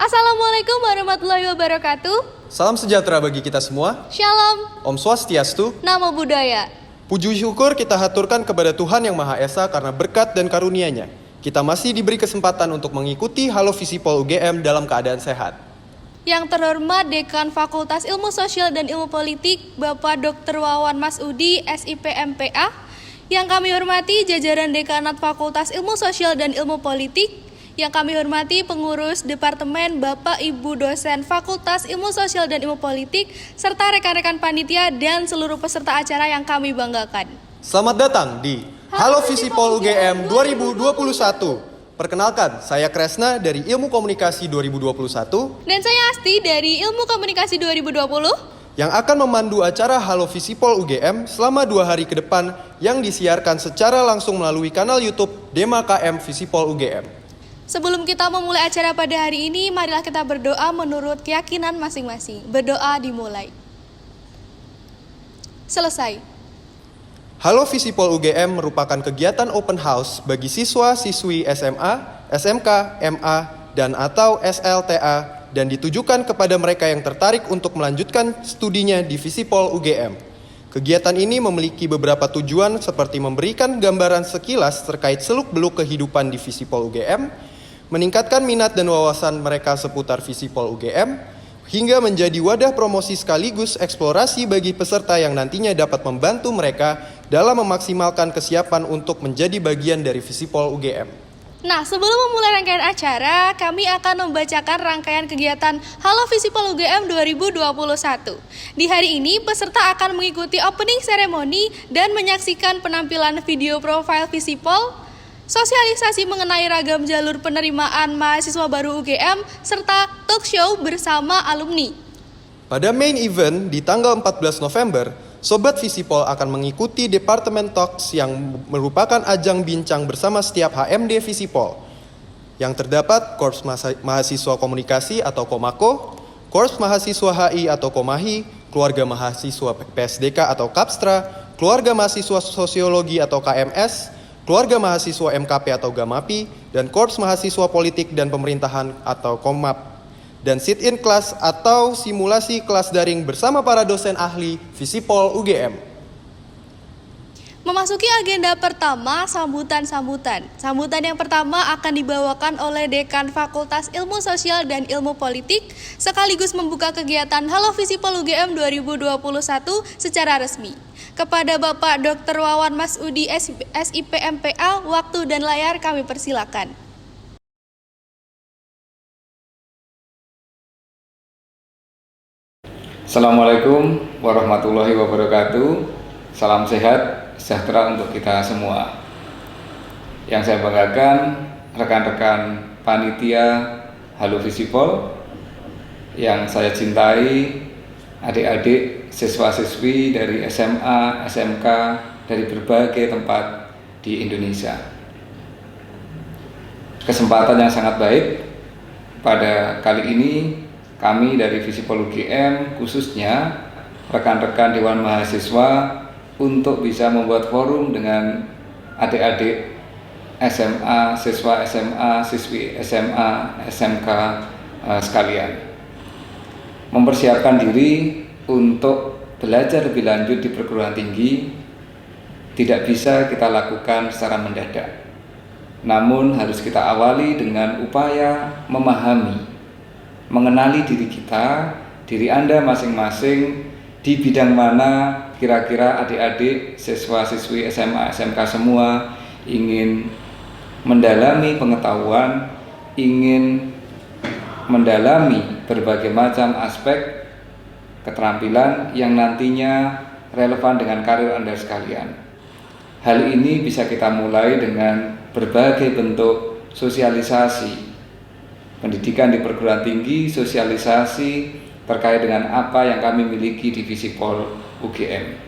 Assalamualaikum warahmatullahi wabarakatuh. Salam sejahtera bagi kita semua. Shalom. Om Swastiastu. Namo Buddhaya. Puji syukur kita haturkan kepada Tuhan Yang Maha Esa karena berkat dan karunia-Nya. Kita masih diberi kesempatan untuk mengikuti Halo Visipol UGM dalam keadaan sehat. Yang terhormat Dekan Fakultas Ilmu Sosial dan Ilmu Politik, Bapak Dr. Wawan Masudi, SIP MPA. Yang kami hormati jajaran Dekanat Fakultas Ilmu Sosial dan Ilmu Politik. Yang kami hormati pengurus Departemen, Bapak Ibu dosen Fakultas Ilmu Sosial dan Ilmu Politik, serta rekan-rekan panitia dan seluruh peserta acara yang kami banggakan. Selamat datang di Halo Visipol UGM 2021. Perkenalkan, saya Kresna dari Ilmu Komunikasi 2021 dan saya Asti dari Ilmu Komunikasi 2020 yang akan memandu acara Halo Visipol UGM selama 2 hari ke depan yang disiarkan secara langsung melalui kanal YouTube Dema KM Visipol UGM. Sebelum kita memulai acara pada hari ini, marilah kita berdoa menurut keyakinan masing-masing. Berdoa dimulai. Selesai. Halo Visipol UGM merupakan kegiatan open house bagi siswa-siswi SMA, SMK, MA, dan atau SLTA dan ditujukan kepada mereka yang tertarik untuk melanjutkan studinya di Visipol UGM. Kegiatan ini memiliki beberapa tujuan seperti memberikan gambaran sekilas terkait seluk-beluk kehidupan di Visipol UGM, meningkatkan minat dan wawasan mereka seputar Visipol UGM, hingga menjadi wadah promosi sekaligus eksplorasi bagi peserta yang nantinya dapat membantu mereka dalam memaksimalkan kesiapan untuk menjadi bagian dari Visipol UGM. Nah, sebelum memulai rangkaian acara, kami akan membacakan rangkaian kegiatan Halo Visipol UGM 2021. Di hari ini, peserta akan mengikuti opening ceremony dan menyaksikan penampilan video profile Visipol, sosialisasi mengenai ragam jalur penerimaan mahasiswa baru UGM, serta talk show bersama alumni. Pada main event di tanggal 14 November, Sobat Visipol akan mengikuti Departemen Talks yang merupakan ajang bincang bersama setiap HMD Visipol, yang terdapat Korps Mahasiswa Komunikasi atau Komako, Korps Mahasiswa HI atau Komahi, Keluarga Mahasiswa PSDK atau Kapstra, Keluarga Mahasiswa Sosiologi atau KMS, Keluarga Mahasiswa MKP atau Gamapi, dan Korps Mahasiswa Politik dan Pemerintahan atau Komap, dan sit-in kelas atau simulasi kelas daring bersama para dosen ahli Visipol UGM. Memasuki agenda pertama, sambutan-sambutan. Sambutan yang pertama akan dibawakan oleh Dekan Fakultas Ilmu Sosial dan Ilmu Politik, sekaligus membuka kegiatan Halo Visipol UGM 2021 secara resmi. Kepada Bapak Dr. Wawan Masudi, SIP MPA, waktu dan layar kami persilakan. Assalamualaikum warahmatullahi wabarakatuh. Salam sehat, sejahtera untuk kita semua. Yang saya banggakan rekan-rekan panitia Halo Visipol, yang saya cintai adik-adik siswa-siswi dari SMA, SMK dari berbagai tempat di Indonesia. Kesempatan yang sangat baik pada kali ini. Kami dari Visipol UGM khususnya rekan-rekan Dewan Mahasiswa untuk bisa membuat forum dengan adik-adik SMA, siswa SMA, siswi SMA, SMK sekalian. Mempersiapkan diri untuk belajar lebih lanjut di perguruan tinggi tidak bisa kita lakukan secara mendadak. Namun harus kita awali dengan upaya memahami, mengenali diri kita, diri Anda masing-masing, di bidang mana kira-kira adik-adik, siswa-siswi SMA, SMK semua ingin mendalami pengetahuan, ingin mendalami berbagai macam aspek keterampilan yang nantinya relevan dengan karir Anda sekalian. Hal ini bisa kita mulai dengan berbagai bentuk sosialisasi pendidikan di perguruan tinggi, sosialisasi terkait dengan apa yang kami miliki di Visipol UGM.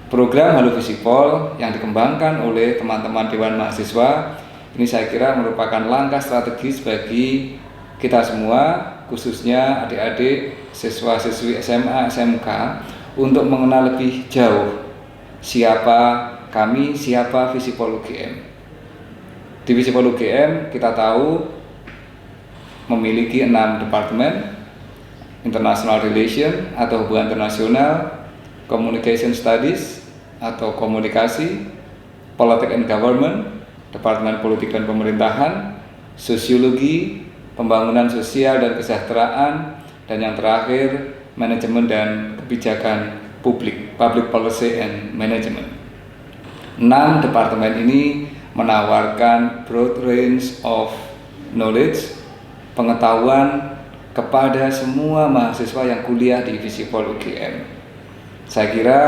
Program Halo Visipol yang dikembangkan oleh teman-teman Dewan Mahasiswa ini saya kira merupakan langkah strategis bagi kita semua, khususnya adik-adik siswa-siswi SMA, SMK, untuk mengenal lebih jauh siapa kami, siapa Visipol UGM. Di Visipol UGM kita tahu memiliki 6 departemen: International Relation atau hubungan internasional, Communication Studies atau komunikasi, Politics and Government, Departemen Politik dan Pemerintahan, Sosiologi, Pembangunan Sosial dan Kesejahteraan, dan yang terakhir Manajemen dan Kebijakan Publik, Public Policy and Management. 6 departemen ini menawarkan broad range of knowledge, pengetahuan kepada semua mahasiswa yang kuliah di Visipol UGM. Saya kira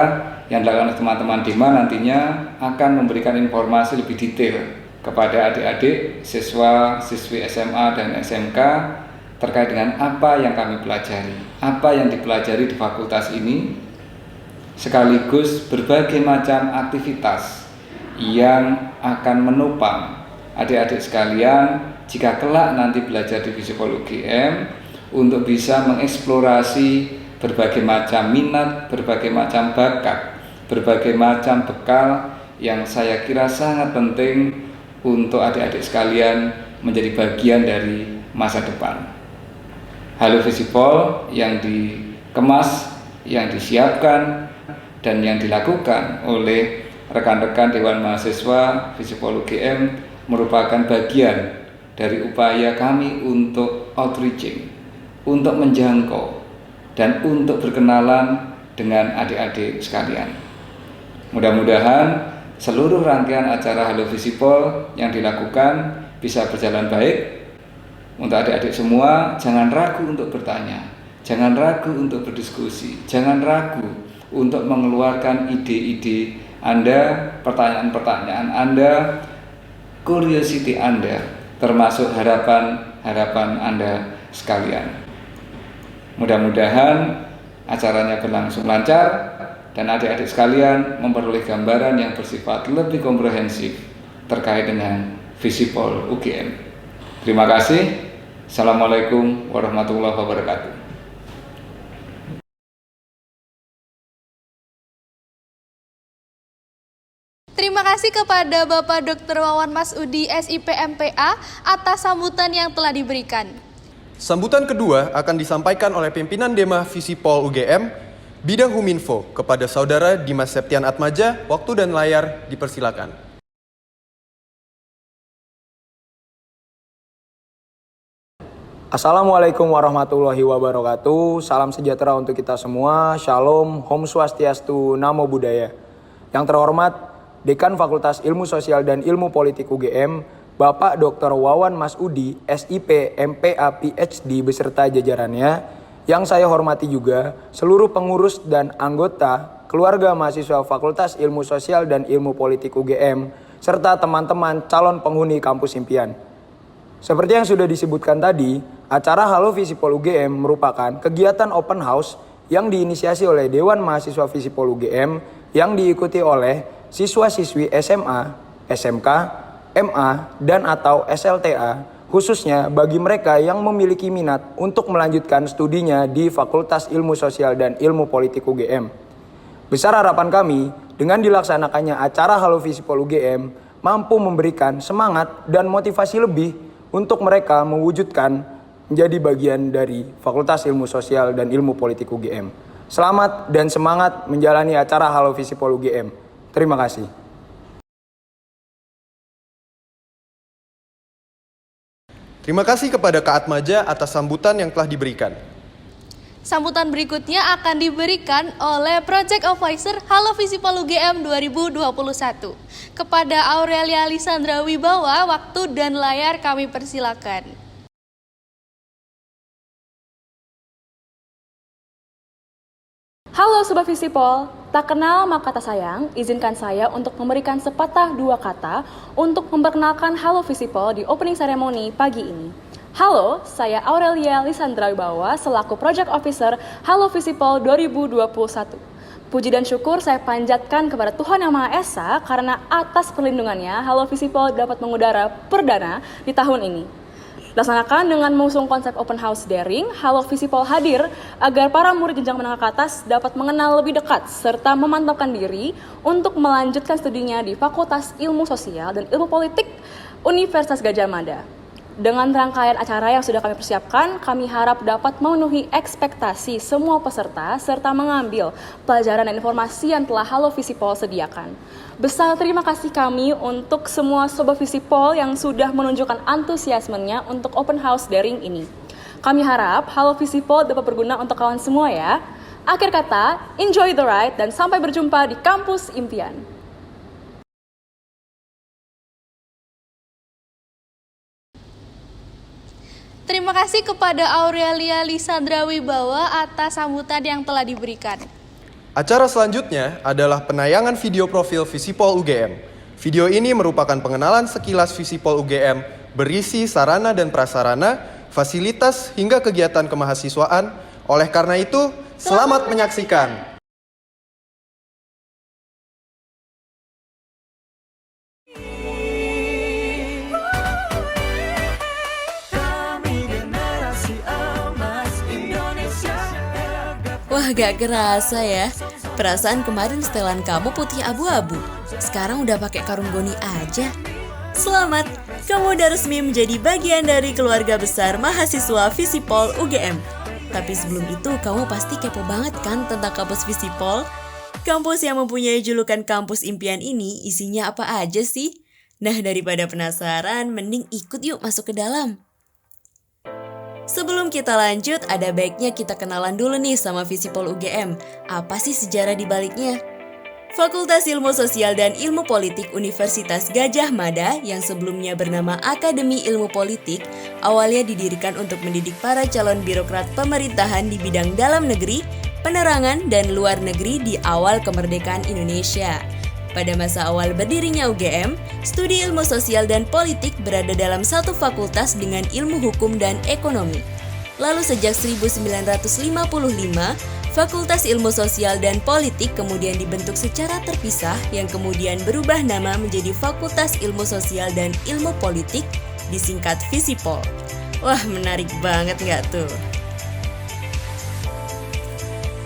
yang dilakukan oleh teman-teman DIMA nantinya akan memberikan informasi lebih detail kepada adik-adik, siswa, siswi SMA dan SMK terkait dengan apa yang kami pelajari, apa yang dipelajari di fakultas ini, sekaligus berbagai macam aktivitas yang akan menopang adik-adik sekalian jika kelak nanti belajar di Visipol UGM untuk bisa mengeksplorasi berbagai macam minat, berbagai macam bakat, berbagai macam bekal yang saya kira sangat penting untuk adik-adik sekalian menjadi bagian dari masa depan. Halo Visipol yang dikemas, yang disiapkan, dan yang dilakukan oleh rekan-rekan Dewan Mahasiswa Visipol UGM merupakan bagian dari upaya kami untuk outreaching, untuk menjangkau, dan untuk berkenalan dengan adik-adik sekalian. Mudah-mudahan seluruh rangkaian acara Halo Visipol yang dilakukan bisa berjalan baik. Untuk adik-adik semua, jangan ragu untuk bertanya, jangan ragu untuk berdiskusi, jangan ragu untuk mengeluarkan ide-ide Anda, pertanyaan-pertanyaan Anda, curiosity Anda, termasuk harapan-harapan Anda sekalian. Mudah-mudahan acaranya berlangsung lancar dan adik-adik sekalian memperoleh gambaran yang bersifat lebih komprehensif terkait dengan Visipol UGM. Terima kasih. Assalamualaikum warahmatullahi wabarakatuh. Terima kasih kepada Bapak Dr. Wawan Masudi, SIP MPA, atas sambutan yang telah diberikan. Sambutan kedua akan disampaikan oleh pimpinan Dema Visipol UGM, Bidang Huminfo, kepada Saudara Dimas Septian Atmaja. Waktu dan layar dipersilakan. Assalamualaikum warahmatullahi wabarakatuh. Salam sejahtera untuk kita semua. Shalom, Om Swastiastu, Namo Buddhaya. Yang terhormat Dekan Fakultas Ilmu Sosial dan Ilmu Politik UGM, Bapak Dr. Wawan Masudi, SIP MPA PhD beserta jajarannya. Yang saya hormati juga seluruh pengurus dan anggota keluarga mahasiswa Fakultas Ilmu Sosial dan Ilmu Politik UGM serta teman-teman calon penghuni kampus impian. Seperti yang sudah disebutkan tadi, acara Halo Visipol UGM merupakan kegiatan open house yang diinisiasi oleh Dewan Mahasiswa Visipol UGM yang diikuti oleh siswa-siswi SMA, SMK, MA, dan atau SLTA, khususnya bagi mereka yang memiliki minat untuk melanjutkan studinya di Fakultas Ilmu Sosial dan Ilmu Politik UGM. Besar harapan kami dengan dilaksanakannya acara Halo Visipol UGM mampu memberikan semangat dan motivasi lebih untuk mereka mewujudkan menjadi bagian dari Fakultas Ilmu Sosial dan Ilmu Politik UGM. Selamat dan semangat menjalani acara Halo Visipol UGM. Terima kasih. Terima kasih kepada Kak Atmaja atas sambutan yang telah diberikan. Sambutan berikutnya akan diberikan oleh Project Officer Halo Visipol UGM 2021. Kepada Aurelia Lisandra Wibawa, waktu dan layar kami persilakan. Halo Sobat Visipol, tak kenal maka tak sayang, izinkan saya untuk memberikan sepatah dua kata untuk memperkenalkan Halo Visipol di opening ceremony pagi ini. Halo, saya Aurelia Lisandra Wibawa selaku Project Officer Halo Visipol 2021. Puji dan syukur saya panjatkan kepada Tuhan Yang Maha Esa karena atas perlindungannya Halo Visipol dapat mengudara perdana di tahun ini. Laksanakan dengan mengusung konsep open house daring, Halo Visipol hadir agar para murid jenjang menengah ke atas dapat mengenal lebih dekat serta memantapkan diri untuk melanjutkan studinya di Fakultas Ilmu Sosial dan Ilmu Politik Universitas Gadjah Mada. Dengan rangkaian acara yang sudah kami persiapkan, kami harap dapat memenuhi ekspektasi semua peserta serta mengambil pelajaran dan informasi yang telah Halo Visipol sediakan. Besar terima kasih kami untuk semua Sobat Visipol yang sudah menunjukkan antusiasmenya untuk open house daring ini. Kami harap Halo Visipol dapat berguna untuk kawan semua ya. Akhir kata, enjoy the ride dan sampai berjumpa di kampus impian. Terima kasih kepada Aurelia Lisandra Wibawa atas sambutan yang telah diberikan. Acara selanjutnya adalah penayangan video profil Visipol UGM. Video ini merupakan pengenalan sekilas Visipol UGM berisi sarana dan prasarana, fasilitas hingga kegiatan kemahasiswaan. Oleh karena itu, selamat menyaksikan. Wah, gak kerasa ya. Perasaan kemarin setelan kamu putih abu-abu. Sekarang udah pakai karung goni aja. Selamat, kamu udah resmi menjadi bagian dari keluarga besar mahasiswa Visipol UGM. Tapi sebelum itu, kamu pasti kepo banget kan tentang kampus Visipol? Kampus yang mempunyai julukan kampus impian ini isinya apa aja sih? Nah, daripada penasaran, mending ikut yuk masuk ke dalam. Sebelum kita lanjut, ada baiknya kita kenalan dulu nih sama Visipol UGM. Apa sih sejarah di baliknya? Fakultas Ilmu Sosial dan Ilmu Politik Universitas Gadjah Mada yang sebelumnya bernama Akademi Ilmu Politik, awalnya didirikan untuk mendidik para calon birokrat pemerintahan di bidang dalam negeri, penerangan, dan luar negeri di awal kemerdekaan Indonesia. Pada masa awal berdirinya UGM, studi ilmu sosial dan politik berada dalam satu fakultas dengan ilmu hukum dan ekonomi. Lalu sejak 1955, Fakultas Ilmu Sosial dan Politik kemudian dibentuk secara terpisah yang kemudian berubah nama menjadi Fakultas Ilmu Sosial dan Ilmu Politik, disingkat Visipol. Wah, menarik banget nggak tuh?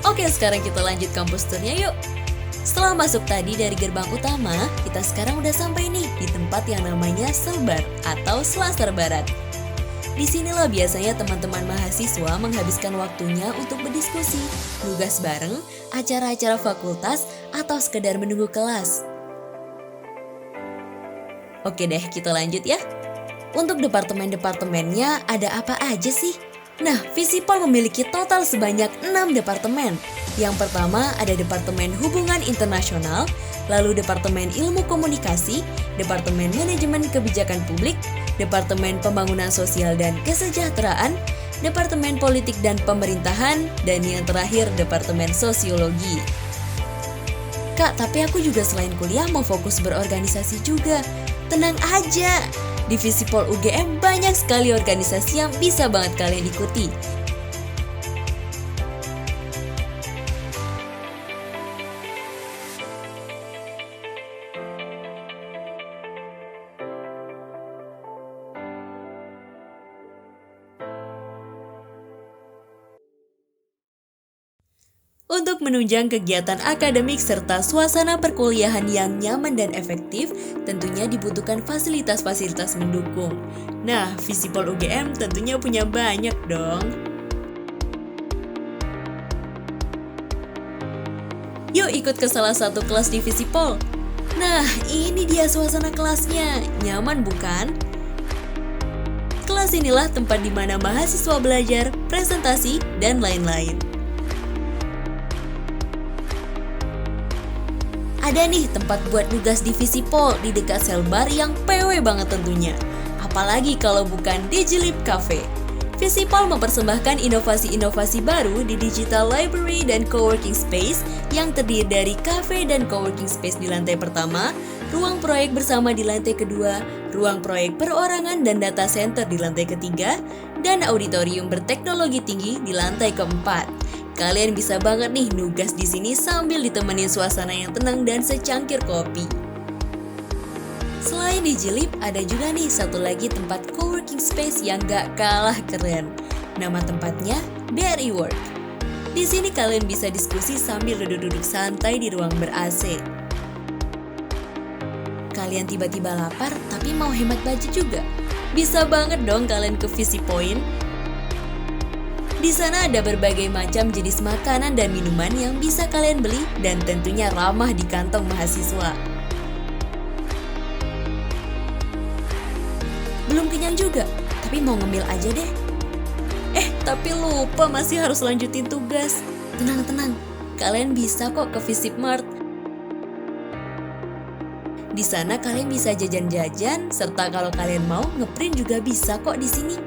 Oke, sekarang kita lanjut kampus tournya yuk. Setelah masuk tadi dari gerbang utama, kita sekarang udah sampai nih di tempat yang namanya Selbar atau Selasar Barat. Disinilah biasanya teman-teman mahasiswa menghabiskan waktunya untuk berdiskusi, nugas bareng, acara-acara fakultas, atau sekedar menunggu kelas. Oke deh, kita lanjut ya. Untuk departemen-departemennya ada apa aja sih? Nah, Visipol memiliki total sebanyak 6 departemen. Yang pertama ada Departemen Hubungan Internasional, lalu Departemen Ilmu Komunikasi, Departemen Manajemen Kebijakan Publik, Departemen Pembangunan Sosial dan Kesejahteraan, Departemen Politik dan Pemerintahan, dan yang terakhir Departemen Sosiologi. Kak, tapi aku juga selain kuliah mau fokus berorganisasi juga. Tenang aja, di Visipol UGM banyak sekali organisasi yang bisa banget kalian ikuti. Untuk menunjang kegiatan akademik serta suasana perkuliahan yang nyaman dan efektif, tentunya dibutuhkan fasilitas-fasilitas mendukung. Nah, Visipol UGM tentunya punya banyak dong. Yuk ikut ke salah satu kelas di Visipol. Nah, ini dia suasana kelasnya. Nyaman bukan? Kelas inilah tempat di mana mahasiswa belajar, presentasi, dan lain-lain. Ada nih tempat buat nugas di Visipol di dekat Selbar yang PW banget tentunya. Apalagi kalau bukan Digilib Cafe. Visipol mempersembahkan inovasi-inovasi baru di digital library dan coworking space yang terdiri dari cafe dan coworking space di lantai pertama, ruang proyek bersama di lantai kedua, ruang proyek perorangan dan data center di lantai ketiga, dan auditorium berteknologi tinggi di lantai keempat. Kalian bisa banget nih nugas di sini sambil ditemenin suasana yang tenang dan secangkir kopi. Selain di Jilib, ada juga nih satu lagi tempat coworking space yang gak kalah keren. Nama tempatnya BRI Work. Di sini kalian bisa diskusi sambil duduk-duduk santai di ruang ber-AC. Kalian tiba-tiba lapar tapi mau hemat budget juga? Bisa banget dong kalian ke VisiPoint. Di sana ada berbagai macam jenis makanan dan minuman yang bisa kalian beli dan tentunya ramah di kantong mahasiswa. Belum kenyang juga, tapi mau ngemil aja deh. Tapi lupa masih harus lanjutin tugas. Tenang, kalian bisa kok ke Visipmart. Di sana kalian bisa jajan-jajan, serta kalau kalian mau ngeprint juga bisa kok di sini.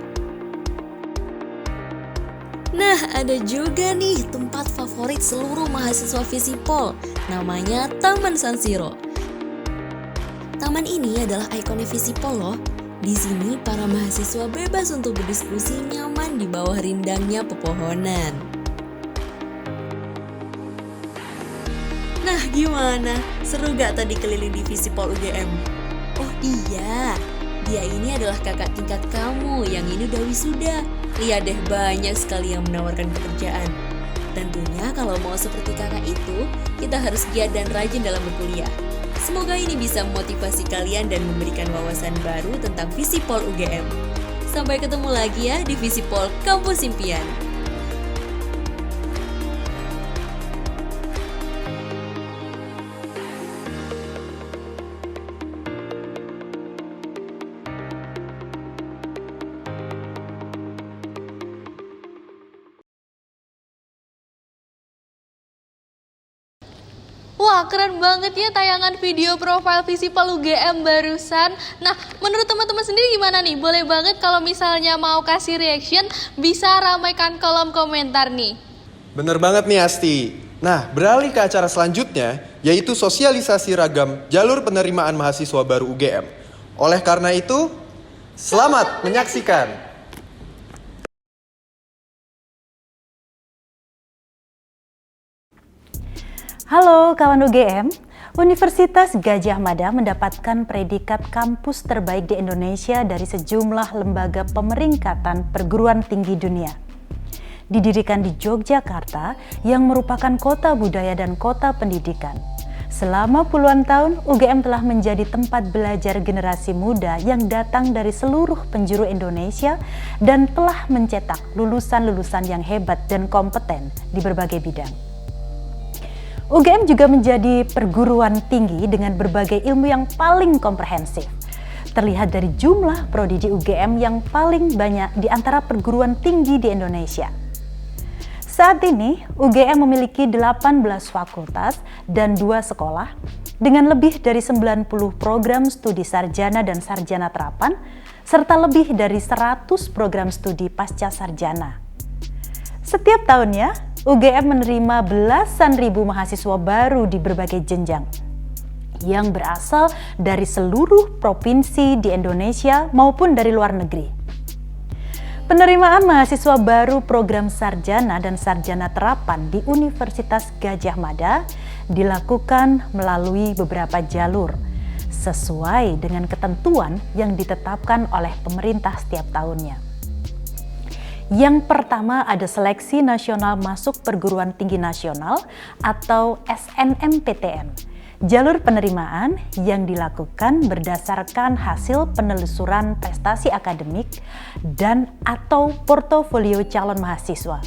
Nah, ada juga nih tempat favorit seluruh mahasiswa Visipol, namanya Taman San Siro. Taman ini adalah ikonnya Visipol loh. Di sini para mahasiswa bebas untuk berdiskusi nyaman di bawah rindangnya pepohonan. Nah, gimana? Seru gak tadi keliling di Visipol UGM? Oh iya, dia ini adalah kakak tingkat kamu yang ini udah wisuda. Lihat deh, banyak sekali yang menawarkan pekerjaan. Tentunya kalau mau seperti kakak itu, kita harus giat dan rajin dalam berkuliah. Semoga ini bisa memotivasi kalian dan memberikan wawasan baru tentang Visipol UGM. Sampai ketemu lagi ya di Visipol Kampus Impian. Wah, keren banget ya tayangan video profil Visipol UGM barusan. Nah, menurut teman-teman sendiri gimana nih? Boleh banget kalau misalnya mau kasih reaction, bisa ramaikan kolom komentar nih. Bener banget nih Asti. Nah, beralih ke acara selanjutnya, yaitu sosialisasi ragam jalur penerimaan mahasiswa baru UGM. Oleh karena itu, selamat menyaksikan. Halo kawan UGM, Universitas Gadjah Mada mendapatkan predikat kampus terbaik di Indonesia dari sejumlah lembaga pemeringkatan perguruan tinggi dunia. Didirikan di Yogyakarta yang merupakan kota budaya dan kota pendidikan. Selama puluhan tahun, UGM telah menjadi tempat belajar generasi muda yang datang dari seluruh penjuru Indonesia dan telah mencetak lulusan-lulusan yang hebat dan kompeten di berbagai bidang. UGM juga menjadi perguruan tinggi dengan berbagai ilmu yang paling komprehensif. Terlihat dari jumlah prodi di UGM yang paling banyak di antara perguruan tinggi di Indonesia. Saat ini, UGM memiliki 18 fakultas dan 2 sekolah dengan lebih dari 90 program studi sarjana dan sarjana terapan, serta lebih dari 100 program studi pasca sarjana. Setiap tahunnya, UGM menerima belasan ribu mahasiswa baru di berbagai jenjang yang berasal dari seluruh provinsi di Indonesia maupun dari luar negeri. Penerimaan mahasiswa baru program sarjana dan sarjana terapan di Universitas Gadjah Mada dilakukan melalui beberapa jalur sesuai dengan ketentuan yang ditetapkan oleh pemerintah setiap tahunnya. Yang pertama ada Seleksi Nasional Masuk Perguruan Tinggi Nasional atau SNMPTN. Jalur penerimaan yang dilakukan berdasarkan hasil penelusuran prestasi akademik dan atau portofolio calon mahasiswa.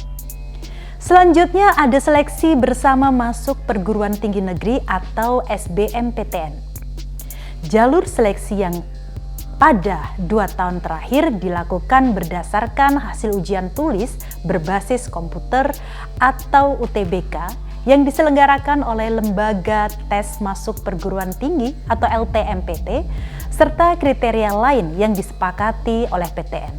Selanjutnya ada Seleksi Bersama Masuk Perguruan Tinggi Negeri atau SBMPTN. Jalur seleksi yang pada 2 tahun terakhir dilakukan berdasarkan hasil ujian tulis berbasis komputer atau UTBK yang diselenggarakan oleh Lembaga Tes Masuk Perguruan Tinggi atau LTMPT serta kriteria lain yang disepakati oleh PTN.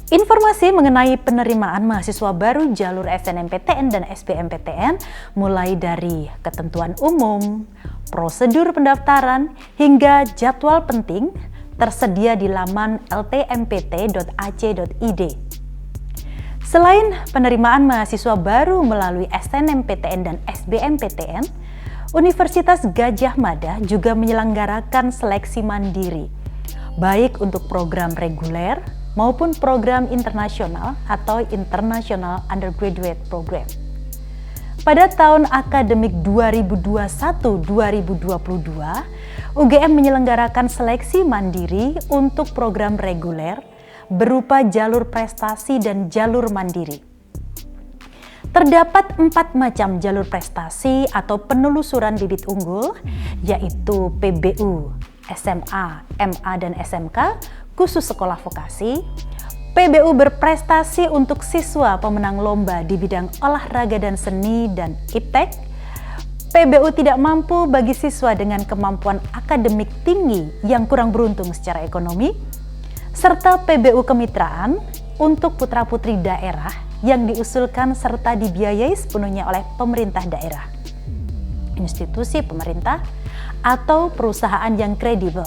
Informasi mengenai penerimaan mahasiswa baru jalur SNMPTN dan SBMPTN mulai dari ketentuan umum, prosedur pendaftaran, hingga jadwal penting tersedia di laman ltmpt.ac.id. Selain penerimaan mahasiswa baru melalui SNMPTN dan SBMPTN, Universitas Gadjah Mada juga menyelenggarakan seleksi mandiri, baik untuk program reguler maupun program internasional atau International Undergraduate Program. pada tahun akademik 2021-2022, UGM menyelenggarakan seleksi mandiri untuk program reguler berupa jalur prestasi dan jalur mandiri. Terdapat 4 macam jalur prestasi atau penelusuran bibit unggul, yaitu PBU, SMA, MA, dan SMK, khusus sekolah vokasi. PBU berprestasi untuk siswa pemenang lomba di bidang olahraga dan seni dan iptek. PBU tidak mampu bagi siswa dengan kemampuan akademik tinggi yang kurang beruntung secara ekonomi, serta PBU kemitraan untuk putra-putri daerah yang diusulkan serta dibiayai sepenuhnya oleh pemerintah daerah, institusi pemerintah, atau perusahaan yang kredibel.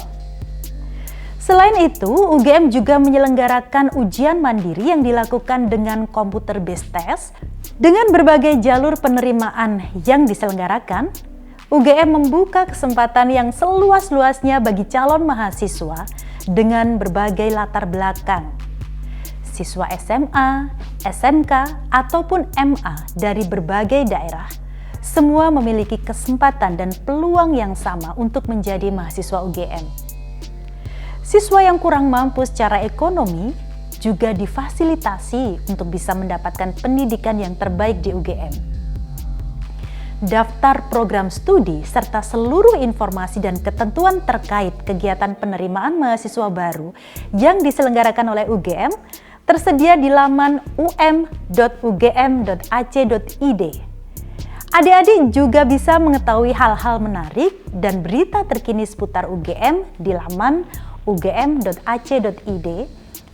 Selain itu, UGM juga menyelenggarakan ujian mandiri yang dilakukan dengan komputer based test. Dengan berbagai jalur penerimaan yang diselenggarakan, UGM membuka kesempatan yang seluas-luasnya bagi calon mahasiswa dengan berbagai latar belakang. Siswa SMA, SMK, ataupun MA dari berbagai daerah, semua memiliki kesempatan dan peluang yang sama untuk menjadi mahasiswa UGM. Siswa yang kurang mampu secara ekonomi juga difasilitasi untuk bisa mendapatkan pendidikan yang terbaik di UGM. Daftar program studi serta seluruh informasi dan ketentuan terkait kegiatan penerimaan mahasiswa baru yang diselenggarakan oleh UGM tersedia di laman um.ugm.ac.id. Adik-adik juga bisa mengetahui hal-hal menarik dan berita terkini seputar UGM di laman ugm.ac.id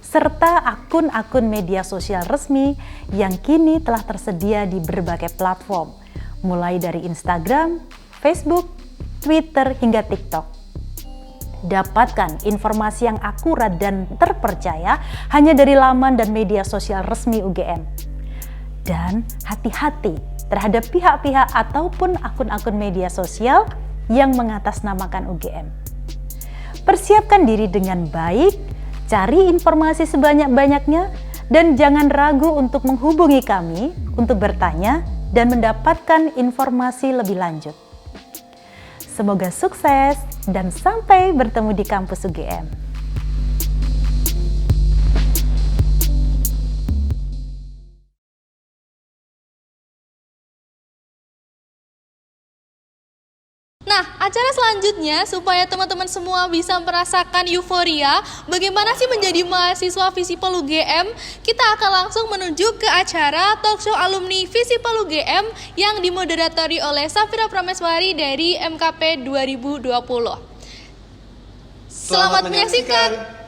serta akun-akun media sosial resmi yang kini telah tersedia di berbagai platform, mulai dari Instagram, Facebook, Twitter, hingga TikTok. Dapatkan informasi yang akurat dan terpercaya hanya dari laman dan media sosial resmi UGM. Dan hati-hati terhadap pihak-pihak ataupun akun-akun media sosial yang mengatasnamakan UGM. Persiapkan diri dengan baik, cari informasi sebanyak-banyaknya, dan jangan ragu untuk menghubungi kami untuk bertanya dan mendapatkan informasi lebih lanjut. Semoga sukses dan sampai bertemu di kampus UGM. Nah, acara selanjutnya supaya teman-teman semua bisa merasakan euforia bagaimana sih menjadi mahasiswa Visipol UGM, kita akan langsung menuju ke acara Talkshow Alumni Visipol UGM yang dimoderatori oleh Safira Prameswari dari MKP 2020. Selamat menyaksikan.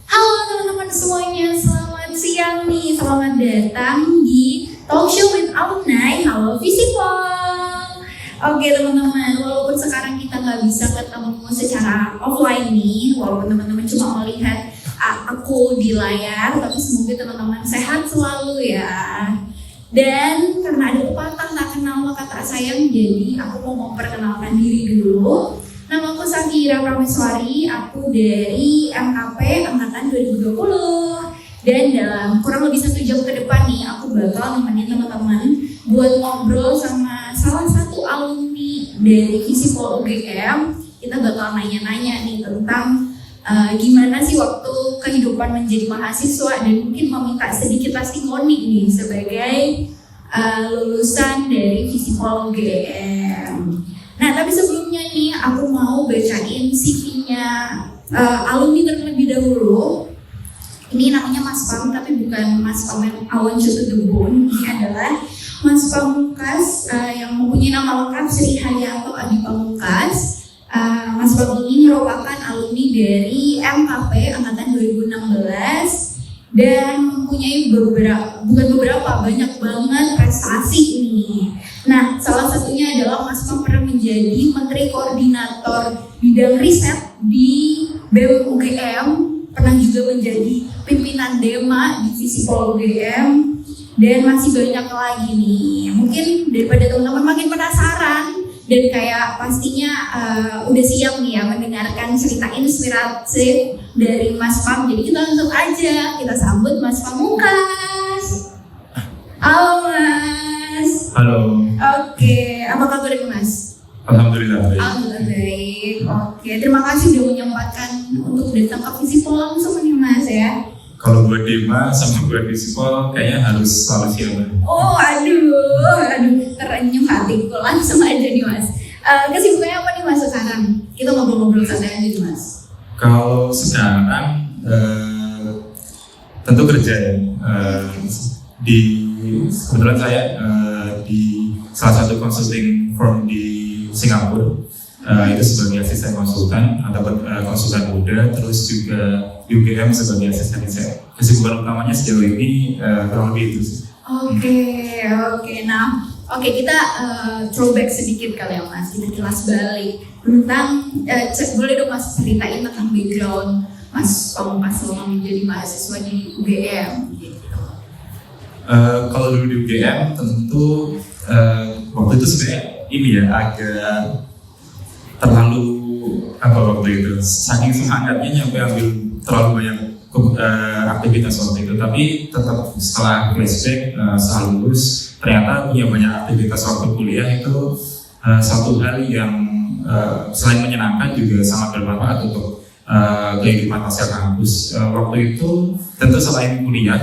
Halo teman-teman semuanya, selamat siang nih, selamat datang di Talkshow with Alumni Halo Visipol. Oke teman-teman, walaupun sekarang kita nggak bisa ketemu secara offline nih, walaupun teman-teman cuma melihat aku di layar, tapi semoga teman-teman sehat selalu ya. Dan karena ada pepatah tak kenal maka tak sayang, jadi aku mau memperkenalkan diri dulu. Nama aku Safira Prameswari, aku dari MKP Angkatan 2020. Dan dalam kurang lebih 1 jam ke depan nih, aku bakal nemenin teman-teman buat ngobrol sama salah satu alumni dari Visipol UGM. Kita bakal nanya-nanya nih tentang gimana sih waktu kehidupan menjadi mahasiswa, dan mungkin meminta sedikit testimoni nih sebagai lulusan dari Visipol UGM. Nah, tapi sebelumnya nih aku mau bacain CV-nya alumni terlebih dahulu. Ini namanya Mas Pam, tapi bukan Mas Pam yang I want you to the bone. Ini adalah Mas Pamungkas yang mempunyai nama lengkap Sri Haryanto Adi Pamungkas. Mas Pam ini merupakan alumni dari MKP Angkatan 2016 dan mempunyai banyak banget prestasi ini. Nah, salah satunya adalah Mas Pam pernah menjadi Menteri Koordinator Bidang Riset di BEM UGM, pernah juga menjadi pimpinan DEMA di Visipol UGM, dan masih banyak lagi nih. Mungkin daripada teman-teman makin penasaran dan kayak pastinya udah siap nih ya mendengarkan cerita inspiratif dari Mas Pam. Jadi kita langsung aja kita sambut Mas Pamungkas. Halo Mas. Halo. Oke, apa kabar Mas? Alhamdulillah baik. Alhamdulillah baik. Oke, terima kasih udah menyempatkan untuk datang ke Visipol langsung nih Mas ya. Kalau buat Dema sama buat Visipol kayaknya harus selalu siap. Oh, aduh, terenyuh hatiku. Langsung aja nih Mas. Kesibukannya apa nih Mas sekarang? Kita ngobrol-ngobrol santai aja nih Mas. Kalau sekarang tentu kerja ya. Kebetulan saya di salah satu consulting firm di Singapura, itu sebagai asisten konsultan atau konsultan muda, terus juga di UGM sebagai asisten riset. Kesibukan utamanya sejauh ini kurang lebih itu sih. Oke. Nah, kita throwback sedikit kali ya Mas. Kita jelas balik tentang boleh dong Mas ceritain tentang background Mas Pamungkas selama menjadi mahasiswa di UGM gitu. Kalau dulu di UGM tentu waktu itu sebenarnya ini ya agak terlalu waktu itu saking semangatnya nyampe ambil terlalu banyak aktivitas waktu itu, tapi tetap setelah flashback setelah lulus ternyata punya banyak aktivitas waktu kuliah itu satu hal yang selain menyenangkan juga sangat bermanfaat untuk kehidupan pasca kampus. Waktu itu tentu selain kuliah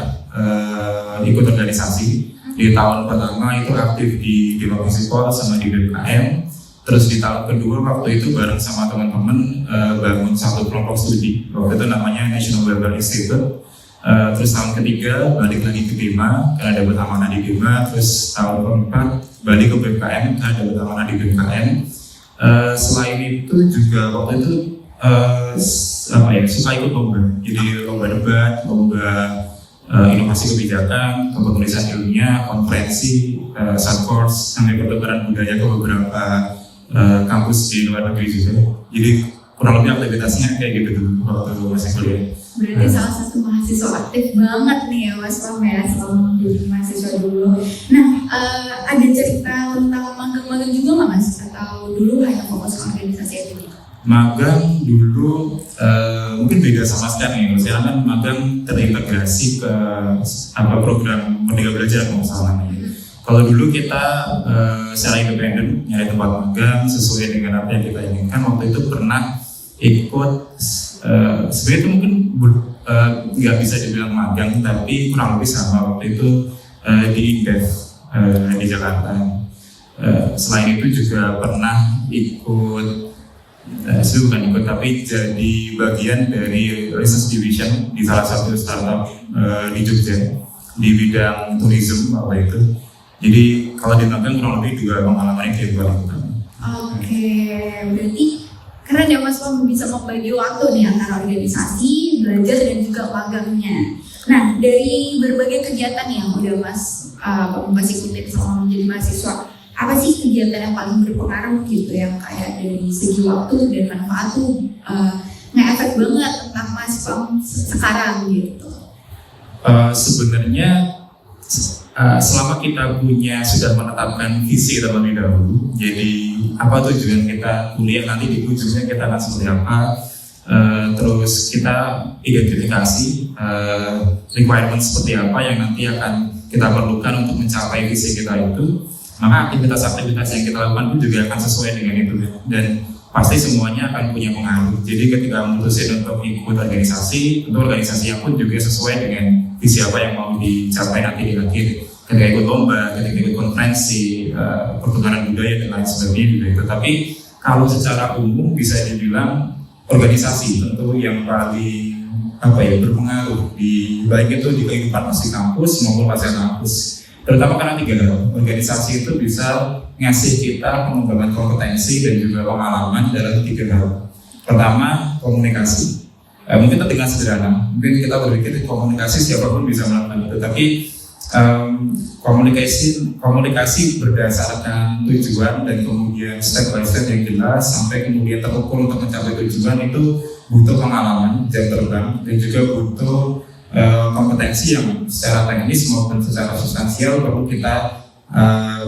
ikut organisasi. Di tahun pertama itu aktif di Visipol sama di BKM. Terus di tahun kedua waktu itu bareng sama teman-teman bangun satu kelompok studi. Waktu itu namanya National Weber Institute. Terus tahun ketiga balik lagi ke BEMA karena dapat amanah di BEMA. Terus tahun keempat balik ke BKM karena dapat amanah di BKM. Selain itu juga waktu itu suka ikut lomba. Jadi lomba debat, lomba inovasi kebijakan, penulisan ilmiah, konferensi, subcourse, sampai pertukaran budaya ke beberapa kampus di luar negeri juga. Jadi kurang lebih aktivitasnya kayak gitu dulu waktu masih kuliah. Berarti salah satu mahasiswa aktif banget nih ya Mas Pam ya selama menjadi mahasiswa dulu. Nah, ada cerita tentang magang-magang juga nggak Mas? Atau dulu hanya fokus ke organisasi aja? Magang dulu mungkin beda sama sekarang ya. Sekarang kan magang terintegrasi ke program Merdeka Belajar kalau salah namanya. Kalau dulu kita secara independen nyari tempat magang sesuai dengan apa yang kita inginkan. Waktu itu pernah ikut sebenarnya itu mungkin nggak bisa dibilang magang, tapi kurang lebih sama waktu itu di Indef di Jakarta. Selain itu juga pernah ikut bukan ikut tapi jadi bagian dari research division di salah satu startup di Jogja di bidang tourism waktu itu. Jadi kalau di magang kurang lebih juga pengalamannya kayak gue lakukan. Oke, berarti keren ya Mas Pam bisa membagi waktu nih antara organisasi, belajar dan juga magangnya. Nah, dari berbagai kegiatan yang udah Mas Pamungkas ikutin selama menjadi mahasiswa, apa sih kegiatan yang paling berpengaruh gitu yang kayak dari segi waktu dan manfaat tuh nge-efek banget tentang Mas Pam sekarang gitu? Sebenarnya selama kita sudah menetapkan visi terlebih dahulu, jadi apa tujuan kita kuliah nanti di ujungnya kita akan seperti apa, terus kita identifikasi requirement seperti apa yang nanti akan kita perlukan untuk mencapai visi kita itu, maka aktivitas-aktivitas yang kita lakukan pun juga akan sesuai dengan itu dan pasti semuanya akan punya pengaruh. Jadi ketika memutuskan untuk ikut organisasi, tentu organisasinya pun juga sesuai dengan visi apa yang mau dicapai nanti di akhir. Ketika ikut lomba, ketika ikut konferensi, pertukaran budaya dan lain sebagainya juga itu. Tapi kalau secara umum bisa dibilang organisasi tentu yang paling berpengaruh baik itu di kehidupan masih kampus maupun pasca kampus. Terutama karena 3 hal. Organisasi itu bisa ngasih kita pengembangan kompetensi dan juga pengalaman dalam 3 hal. Pertama, komunikasi. Mungkin terdengar sederhana, mungkin kita berpikir komunikasi siapapun bisa melakukan itu, tapi komunikasi berdasarkan tujuan dan kemudian step by step yang jelas sampai kemudian terukur untuk mencapai tujuan itu butuh pengalaman jam terbang dan juga butuh kompetensi yang secara teknis maupun secara substansial perlu kita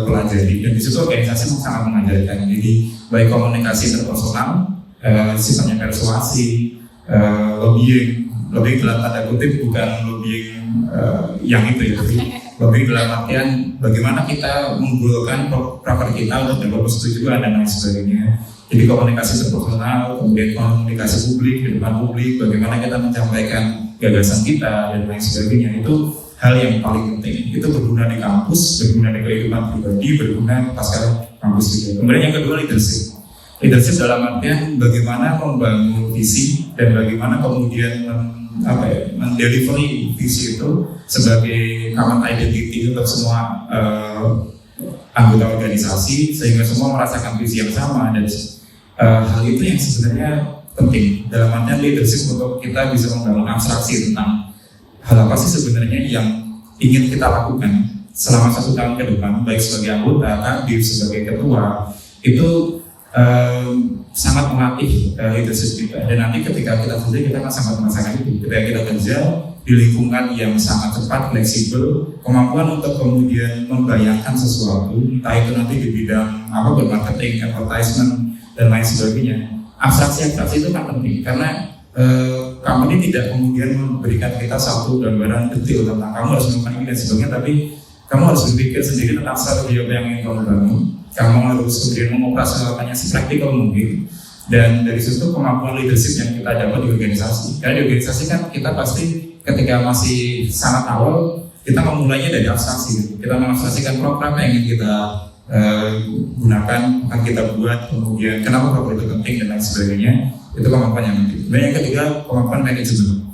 pelajari, dan di situ organisasi sangat mengajarkan. Jadi baik komunikasi interpersonal, sifatnya persuasi, lobbying dalam tanda kutip, bukan lobbying yang itu ya, tapi lobbying dalam artian bagaimana kita menggolkan proper kita untuk dapat persetujuan dan lain sebagainya. Jadi komunikasi interpersonal, kemudian komunikasi publik di depan publik, bagaimana kita menyampaikan gagasan kita dan lain sebagainya, itu hal yang paling penting. Itu berguna di kampus, berguna di kehidupan pribadi, berguna pasca kampus juga. Kemudian yang kedua, leadership. Leadership dalam artian bagaimana membangun visi dan bagaimana kemudian mendelivery visi itu sebagai common identity untuk semua anggota organisasi, sehingga semua merasakan visi yang sama. Dan hal itu yang sebenarnya penting dalam artian leadership untuk kita bisa membangun abstraksi tentang hal apa sih sebenarnya yang ingin kita lakukan selama 1 tahun ke depan, baik sebagai anggota, kadif, sebagai ketua. Itu sangat melatih leadership kita, dan nanti ketika kita kerja kita akan sangat merasakan itu. Ketika kita kerja di lingkungan yang sangat cepat, fleksibel, kemampuan untuk kemudian membayangkan sesuatu, entah itu nanti di bidang apa, marketing, advertisement dan lain sebagainya. Abstraksi itu kan penting karena kamu ini tidak kemudian memberikan kita satu gambaran detail tentang kamu harus melakukan ini dan sebagainya, tapi kamu harus berpikir sendiri tentang strategi apa yang ingin kamu bangun. Kamu harus kemudian mengoperasionalkannya sepraktikal mungkin, dan dari situ kemampuan leadership yang kita dapat di organisasi. Karena di organisasi kan kita pasti ketika masih sangat awal, kita memulainya dari abstraksi. Kita mengabstraksikan program yang ingin kita gunakan, akan kita buat, kemudian kenapa program itu penting dan lain sebagainya. Itu kemampuan yang penting. Dan yang ketiga, kemampuan manajemen.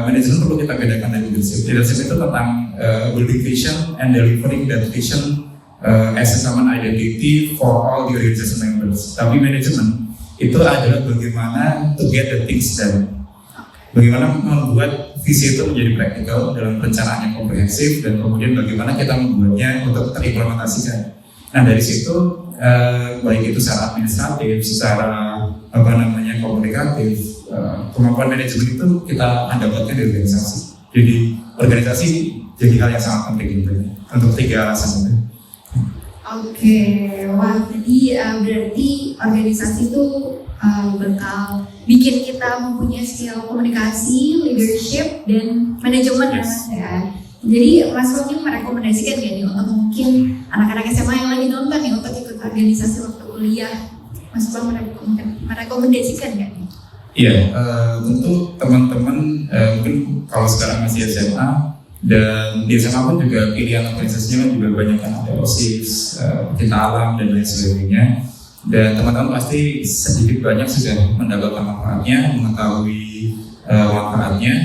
Manajemen perlu kita bedakan dari leadership. Leadership itu tentang building vision and delivering that vision as a common identity for all the organization members. Tapi manajemen itu adalah bagaimana to get the things done. Bagaimana membuat visi itu menjadi praktikal dalam perencanaan yang komprehensif, dan kemudian bagaimana kita membuatnya untuk terimplementasikan. Nah dari situ baik itu secara administratif, secara komunikatif, kemampuan manajemen itu kita dapatkan di organisasi. Jadi organisasi jadi hal yang sangat penting untuk 3 alasan itu. Oke, wah tadi berarti organisasi itu bakal bikin kita mempunyai skill komunikasi, leadership, dan manajemen ya. Jadi Mas Wong merekomendasikan gak nih untuk mungkin anak-anak SMA yang lagi nonton nih untuk ikut organisasi waktu kuliah? Mas Wong merekomendasikan gak nih? Iya, tentu teman-teman mungkin kalau sekarang masih SMA, dan di SMA pun juga pilihan organisasinya kan juga banyak, kan ada OSIS, Cinta Alam dan lain sebagainya. Dan teman-teman pasti sedikit banyak sudah mendapatkan manfaatnya, mengetahui manfaatnya.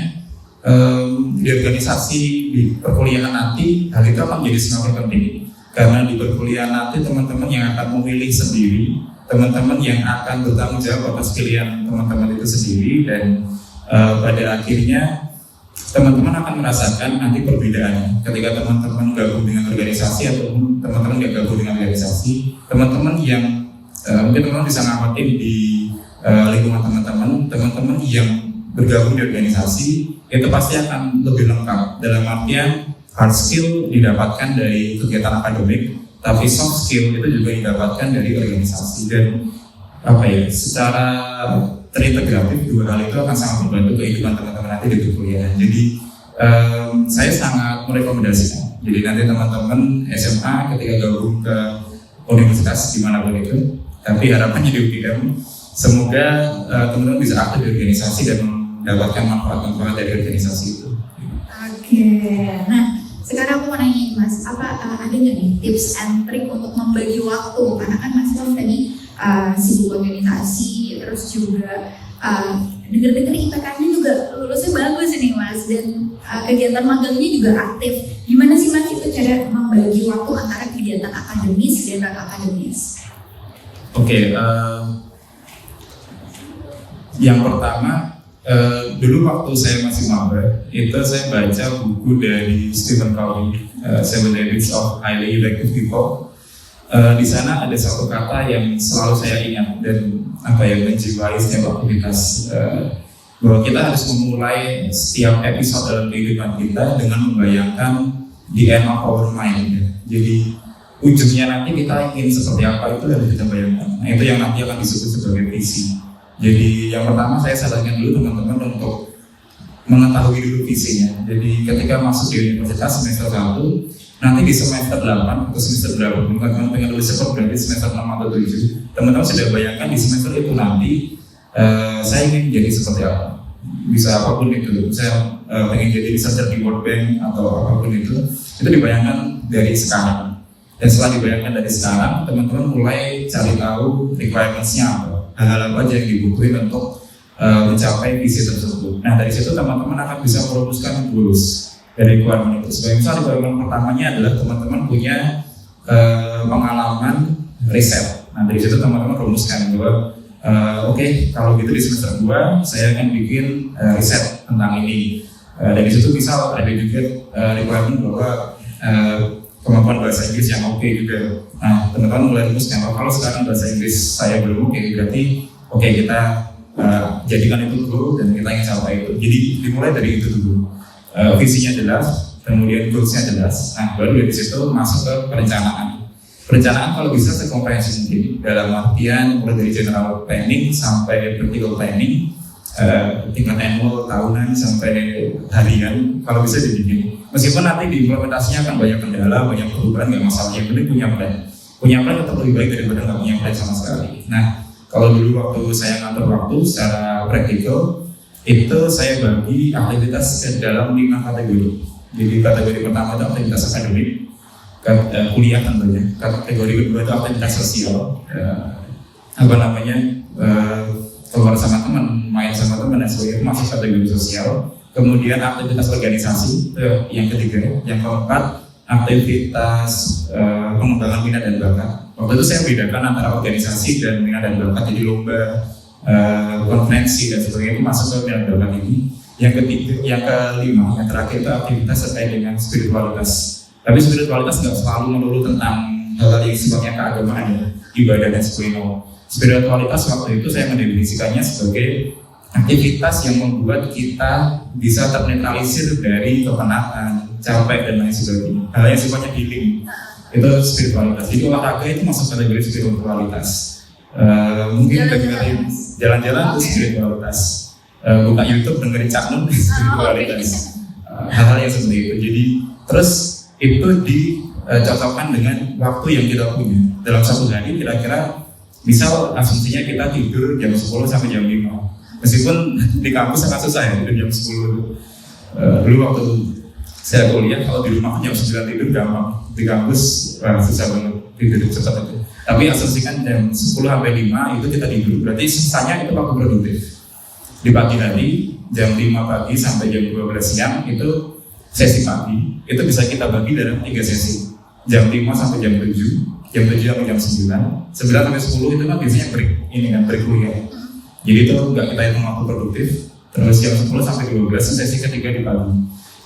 Di organisasi di perkuliahan nanti hal itu akan menjadi semakin penting, karena di perkuliahan nanti teman-teman yang akan memilih sendiri, teman-teman yang akan bertanggung jawab atas pilihan teman-teman itu sendiri, dan pada akhirnya teman-teman akan merasakan nanti perbedaannya ketika teman-teman gabung dengan organisasi ataupun teman-teman gak gabung dengan organisasi. Teman-teman yang mungkin teman-teman bisa ngamatin di lingkungan teman-teman yang bergabung di organisasi itu pasti akan lebih lengkap, dalam artian hard skill didapatkan dari kegiatan akademik, tapi soft skill itu juga didapatkan dari organisasi. Dan secara terintegratif dua hal itu akan sangat membantu kehidupan teman-teman nanti di perkuliahan. Jadi saya sangat merekomendasikan. Jadi nanti teman-teman SMA ketika gabung ke universitas dimanapun itu, tapi harapannya di UGM, semoga teman-teman bisa aktif di organisasi dan mendapatkan manfaat-manfaat dari organisasi itu. Oke, nah sekarang aku mau nanya Mas, ada nggak nih tips and trick untuk membagi waktu? Karena kan Mas Tom tadi sibuk organisasi, terus juga dengar-dengar IPK-nya juga lulusnya bagus ini Mas, dan kegiatan magangnya juga aktif. Gimana sih Mas itu cara membagi waktu antara kegiatan akademis dan non-akademis? Oke, yang pertama, dulu waktu saya masih maba, itu saya baca buku dari Stephen Covey, Seven Habits of Highly Effective People. Di sana ada satu kata yang selalu saya ingat dan menjiwai setiap aktivitas, bahwa kita harus memulai setiap episode dalam kehidupan kita dengan membayangkan the end of our mind. Jadi ujungnya nanti kita ingin seperti apa itu harus kita bayangkan. Nah, itu yang nanti akan disebut sebagai visi. Jadi yang pertama saya sarankan dulu teman-teman untuk mengetahui dulu visinya. Jadi ketika masuk di universitas semester 1, nanti di semester 8 atau semester berapa, teman-teman pengen lulus cepat berarti semester 6 atau 7, teman-teman sudah bayangkan di semester itu nanti saya ingin jadi seperti apa. Bisa apapun itu, saya pengen jadi researcher di World Bank atau apapun itu dibayangkan dari sekarang. Dan setelah dibayangkan dari sekarang, teman-teman mulai cari tahu requirements-nya apa, hal-hal apa aja yang dibutuhin untuk mencapai visi tersebut. Nah dari situ teman-teman akan bisa merumuskan goals dari requirement itu. Sebagai misal requirement pertamanya adalah teman-teman punya pengalaman riset. Nah dari situ teman-teman rumuskan bahwa oke, kalau gitu di semester 2 saya akan bikin riset tentang ini. Dari situ misal ada juga requirement bahwa kemampuan bahasa Inggris yang oke juga. Nah, teman-teman mulai rumuskan kalau sekarang bahasa Inggris saya belum oke, berarti kita jadikan itu dulu dan kita ingin capai itu. Jadi dimulai dari itu dulu. Visinya jelas, kemudian goals-nya jelas. Nah, baru dari situ masuk ke perencanaan. Perencanaan kalau bisa sekomprehensif mungkin, dalam artian mulai dari general planning sampai vertical planning, tingkat annual, tahunan sampai harian, kalau bisa dibikin. Meskipun nanti di implementasinya akan banyak kendala, banyak perubahan, nggak masalah. Yang penting punya plan. Punya plan tetap lebih baik daripada nggak punya plan sama sekali. Nah, kalau dulu waktu saya ngatur waktu secara praktikal, itu saya bagi aktivitas ke dalam 5 kategori. Jadi kategori pertama itu aktivitas akademik, kuliah tentunya. Kategori kedua itu aktivitas sosial, keluar sama teman, main sama teman dan sebagainya, masuk kategori sosial. Kemudian aktivitas organisasi, yang ketiga. Yang keempat, aktivitas pengembangan minat dan bakat. Waktu itu saya bedakan antara organisasi dan minat dan bakat. Jadi lomba, konferensi dan sebagainya itu masuk ke minat dan bakat ini. Yang ketiga, yang kelima, yang terakhir itu aktivitas terkait dengan spiritualitas. Tapi spiritualitas nggak selalu melulu tentang hal-hal yang sifatnya keagamaan, ya, ibadah dan sebagainya. Spiritualitas waktu itu saya mendefinisikannya sebagai aktivitas yang membuat kita bisa ternetralisir dari kepenatan, capek dan lain sebagainya. Hal yang sifatnya healing itu spiritualitas. Jadi olahraga itu masuk kategori spiritualitas. Mungkin bagi jalan-jalan itu spiritualitas. Buka YouTube dengerin Cak Nun spiritualitas. Hal-hal yang seperti itu. Jadi terus itu dicocokkan dengan waktu yang kita punya. Dalam satu hari kira-kira misal asumsinya kita tidur jam 10 sampai jam 5. Meskipun di kampus sangat susah ya tidur jam 10. Dulu waktu saya kuliah kalau di rumah jam 9 tidur gampang. Di kampus susah banget tidur cepat itu. Tapi asumsikan jam 10 sampai 5 itu kita tidur. Berarti sisanya itu waktu produktif. Di pagi hari jam 5 pagi sampai jam 12 siang itu sesi pagi. Itu bisa kita bagi dalam 3 sesi. Jam 5 sampai jam 7, jam 7 sampai jam 9, 9 sampai 10 itu kan biasanya break kuliah. Jadi itu nggak kita hitung waktu produktif. Terus jam 10 sampai 12 sesi ketiga di pagi.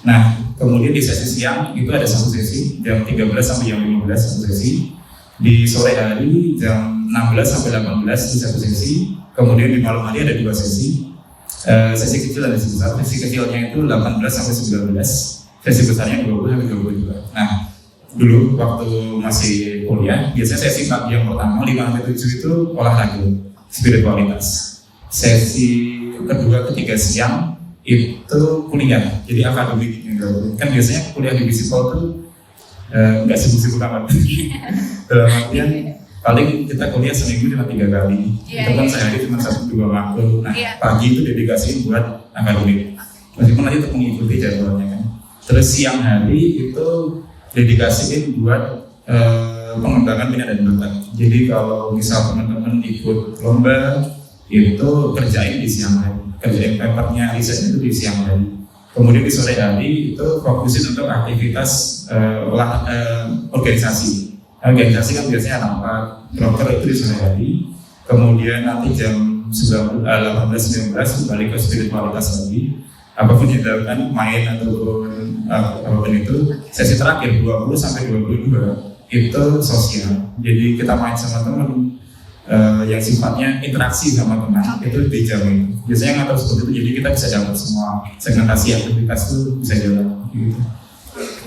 Nah, kemudian di sesi siang itu ada satu sesi, jam 13 sampai jam 15 satu sesi. Di sore hari jam 16 sampai 18 itu satu sesi. Kemudian di malam hari ada 2 sesi. Sesi kecil dan sesi besar. Sesi kecilnya itu 18 sampai 19. Sesi besarnya 20 sampai 22. Nah, dulu waktu masih kuliah, biasanya sesi pagi yang pertama 5 sampai 7 itu olahraga, spiritualitas. Sesi kedua ketiga siang itu kuliah, jadi akademik. Kan biasanya kuliah di Visipol itu nggak sibuk-sibuk amat. Dalam artian paling kita kuliah seminggu cuma 3 kali, itu kan sehari cuma 1-2 matkul. Nah, pagi itu dedikasiin buat akademik, meskipun nanti untuk mengikuti jadwalnya kan. Terus siang hari itu dedikasiin buat pengembangan minat dan bakat. Jadi kalau misal teman-teman ikut lomba itu kerjain di siang hari, kerjain papernya, risetnya itu di siang hari. Kemudian di sore hari itu fokusin untuk aktivitas organisasi. Organisasi kan biasanya rapat, broker itu di sore hari. Kemudian nanti jam 18-19 balik ke spiritualitas lagi. Apapun yang dilakukan, main ataupun apapun itu, sesi terakhir 20 sampai 22 itu sosial. Jadi kita main sama teman yang sifatnya interaksi sama teman, itu dijamin. Biasanya ngatur seperti itu, jadi kita bisa dapat semua segmentasi aktivitas itu bisa jalan. Gitu.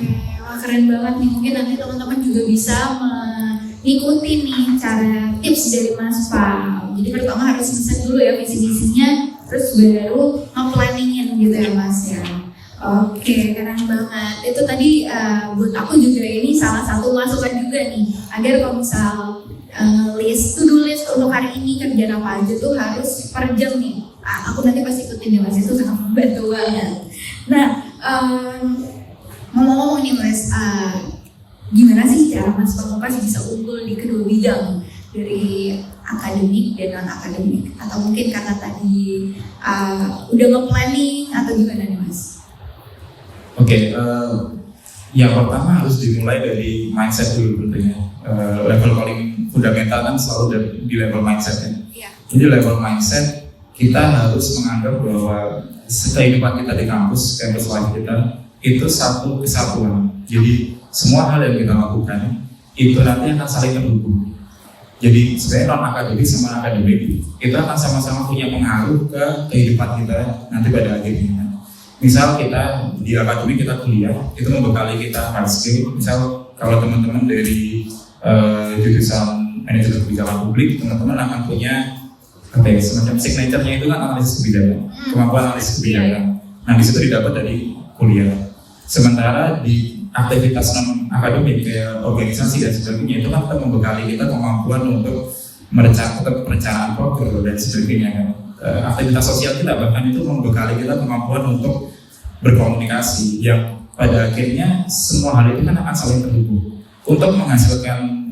Oke, wah keren banget nih. Mungkin nanti teman-teman juga bisa mengikuti nih cara tips dari Mas Fal. Jadi pertama harus ngeset dulu ya visi misinya, terus baru nge-planningin gitu ya Mas ya. Oke, keren banget. Itu tadi buat aku juga ini salah satu masukan juga nih, agar kalau misal to-do list untuk hari ini kerjaan apa aja tuh harus per jam nih. Aku nanti pasti ikutin ya Mas, itu sangat membantu banget. Nah, ngomong-ngomong nih Mas, gimana sih cara Mas Pamungkas bisa unggul di kedua bidang dari akademik dan non-akademik? Atau mungkin karena tadi udah nge-planning atau gimana nih Mas? Oke, yang pertama harus dimulai dari mindset dulu tentunya. Level paling fundamental kan selalu di level mindset ya. Jadi level mindset kita harus menganggap bahwa kehidupan kita di kampus life kita itu satu kesatuan. Jadi semua hal yang kita lakukan itu nanti akan saling terhubung. Jadi sebenarnya non akademik sama akademik itu akan sama-sama punya pengaruh ke kehidupan kita nanti pada akhirnya. Misal kita di akademik kita kuliah itu membekali kita hard skill. Misal kalau teman-teman dari jurusan manajemen kebijakan publik, teman-teman akan punya semacam signature-nya itu kan analisis kebijakan, kemampuan analisis kebijakan. Nah di situ didapat dari kuliah. Sementara di aktivitas non akademik kayak organisasi dan sebagainya itu kan kita membekali kita kemampuan untuk perencanaan program dan sebagainya kan. Aktivitas sosial kita bahkan itu membekali kita kemampuan untuk berkomunikasi yang pada akhirnya semua hal itu kan akan saling terhubung. Untuk menghasilkan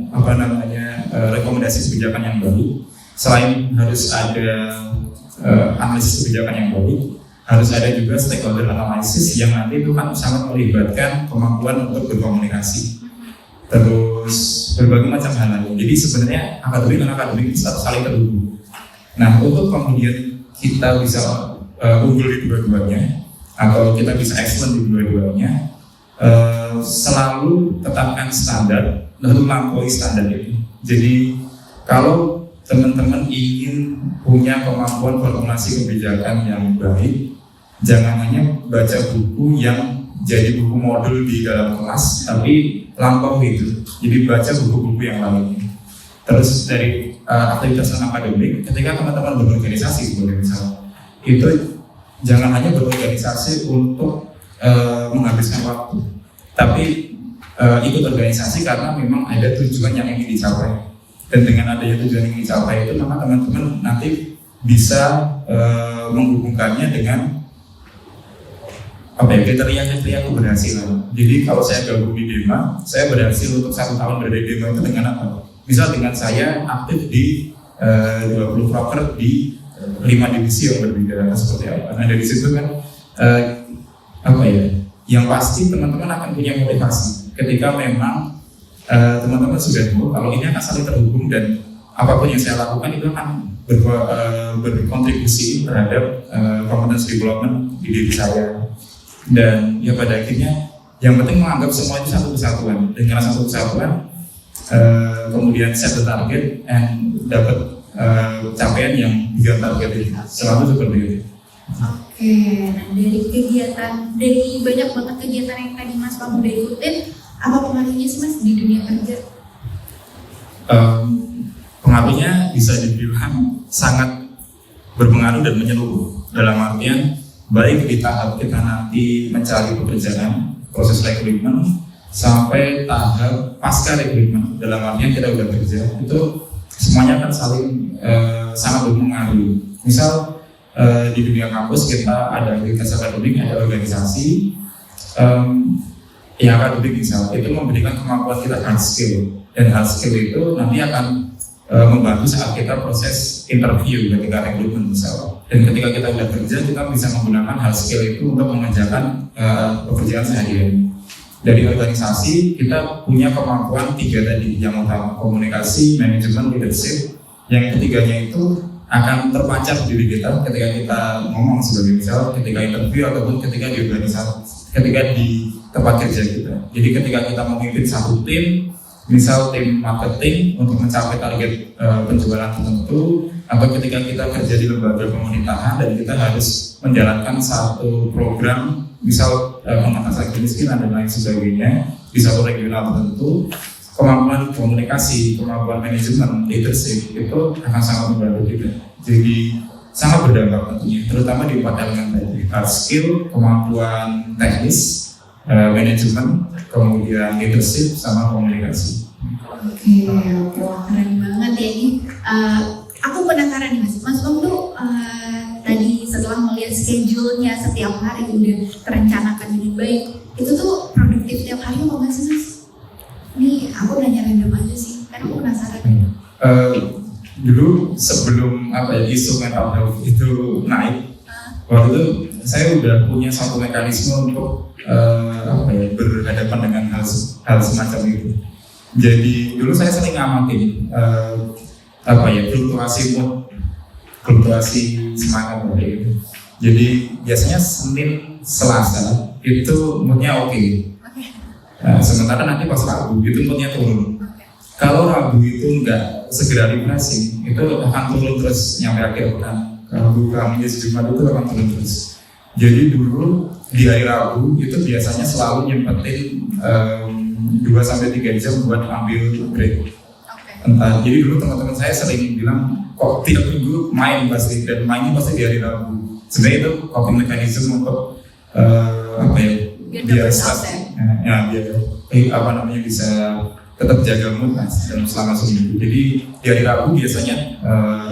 rekomendasi kebijakan yang baru, selain harus ada analisis kebijakan yang baru, harus ada juga stakeholder analysis yang nanti itu kan sangat melibatkan kemampuan untuk berkomunikasi. Terus berbagai macam hal lain. Jadi sebenarnya akademik dan akademik itu saling terhubung. Nah, untuk kemudian kita bisa unggul di dua-duanya atau kita bisa excellent di dua-duanya, selalu tetapkan standar lalu melampaui standar itu. Jadi kalau teman-teman ingin punya kemampuan formulasi kebijakan yang baik, jangan hanya baca buku yang jadi buku modul di dalam kelas, tapi lampaui itu. Jadi baca buku-buku yang lain. Terus dari aktivitas non-akademik, ketika teman-teman berorganisasi sebagai misal, itu jangan hanya berorganisasi untuk menghabiskan waktu, tapi ikut organisasi karena memang ada tujuan yang ingin dicapai. Dan dengan adanya tujuan yang ingin dicapai itu, maka teman-teman nanti bisa menghubungkannya dengan kriteria keberhasilan. Jadi kalau saya gabung di DEMA, saya berhasil untuk 1 tahun berada di DEMA itu dengan apa? Misal dengan saya aktif di 20 proker di 5 divisi yang berbeda seperti apa. Nah dari situ kan yang pasti teman-teman akan punya motivasi ketika memang teman-teman sudah tahu kalau ini akan saling terhubung dan apapun yang saya lakukan itu akan berkontribusi terhadap competence development di diri saya. Dan ya pada akhirnya yang penting menganggap semua itu satu kesatuan. Dengan satu kesatuan kemudian set the target and dapat capaian yang juga target itu. Selalu seperti itu. Oke, nah dari banyak banget kegiatan yang tadi Mas Pam udah ikutin, apa pengaruhnya sih Mas di dunia kerja? Pengaruhnya bisa dibilang sangat berpengaruh dan menyeluruh. Dalam artian baik di tahap kita nanti mencari pekerjaan, proses rekrutmen, sampai tahap pasca rekrutmen. Dalam artian kita udah kerja, itu semuanya kan saling sangat berpengaruh. Misal di dunia kampus kita ada aktivitas akademik, ada organisasi. Yang akademik misal itu memberikan kemampuan kita hard skill, dan hard skill itu nanti akan membantu saat kita proses interview ketika rekrutmen misal. Dan ketika kita sudah kerja, kita bisa menggunakan hard skill itu untuk mengerjakan pekerjaan sehari-hari. Dari organisasi kita punya kemampuan 3 tadi, yang utama komunikasi, manajemen, leadership. Yang ketiganya itu akan terpancar di diri kita ketika kita ngomong sebagai misal ketika interview ataupun ketika di organisasi, ketika di tempat kerja kita. Jadi ketika kita memimpin satu tim, misal tim marketing untuk mencapai target penjualan tertentu, atau ketika kita kerja di lembaga pemerintahan dan kita harus menjalankan satu program, misal pengentasan kemiskinan dan lain sebagainya di satu regional tertentu, kemampuan komunikasi, kemampuan manajemen, leadership itu akan sangat membantu kita. Jadi sangat berdampak tentunya, terutama di 4 elemen tadi, hard skill, kemampuan teknis, manajemen, kemudian leadership, sama komunikasi. Oke, wah keren banget ya ini. Aku penasaran nih Mas Bang tuh tadi setelah melihat schedule-nya setiap hari udah terencanakan dengan baik, itu tuh produktif tiap hari apa nggak sih Mas? Ini aku nanya random aja sih, karena aku penasaran. Dulu sebelum isu mental health itu naik, waktu itu saya udah punya satu mekanisme untuk berhadapan dengan hal semacam itu. Jadi dulu saya sering ngamatin fluktuasi mood, fluktuasi semangat gitu. Jadi biasanya Senin, Selasa itu moodnya oke. Sementara nanti pas Rabu itu moodnya turun. Kalau Rabu itu nggak segera refreshing, itu akan turun terus nyampe akhir pekan. Rabu, Kamis, Jumat itu akan turun terus. Jadi dulu di hari Rabu itu biasanya selalu nyempetin 2-3 jam buat ambil break. Entah, jadi dulu teman-teman saya sering bilang kok tiap minggu main pasti, dan mainnya pasti di hari Rabu. Sebenarnya itu coping mechanism untuk biar bisa tetap jaga mood dalam selama seminggu. Jadi di hari Rabu biasanya